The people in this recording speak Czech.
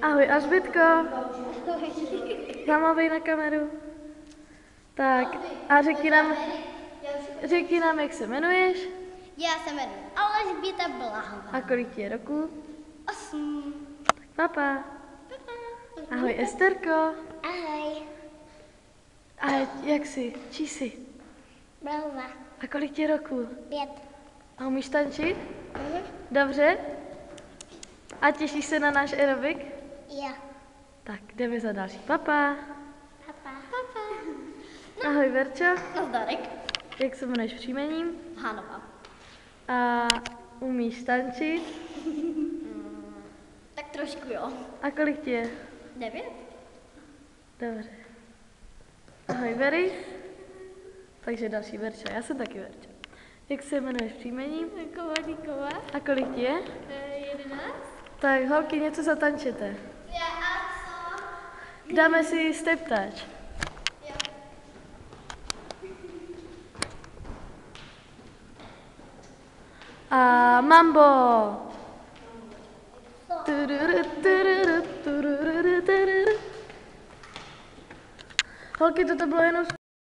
Ahoj, Alžbětko. Zamávej na kameru. Tak, a řekni nám, jak se jmenuješ. Já se jmenuji Alžběta Blahová. A kolik ti je roku? 8. Papa. Ahoj, Esterko. Ahoj. A jak jsi? Čí jsi? Blahová. A kolik ti je roku? 5. A umíš tančit? Dobře? A těšíš se na náš aerobik? Jo. Tak, jdeme za další. Papa. Papa. Papa. Ahoj, Verčo. Nazdarek. Jak se jmenuješ příjmením? Hanova. A umíš tančit? Tak trošku jo. A kolik ti je? 9. Dobře. Ahoj, Veri. Takže další Verča. Já jsem taky Verča. Jak se jmenuješ příjmením? Kovaníková. A kolik ti je? 11. Tak holky, něco zatančete. A co? Dáme si step touch. Jo. A mambo. Holky, toto bylo jenom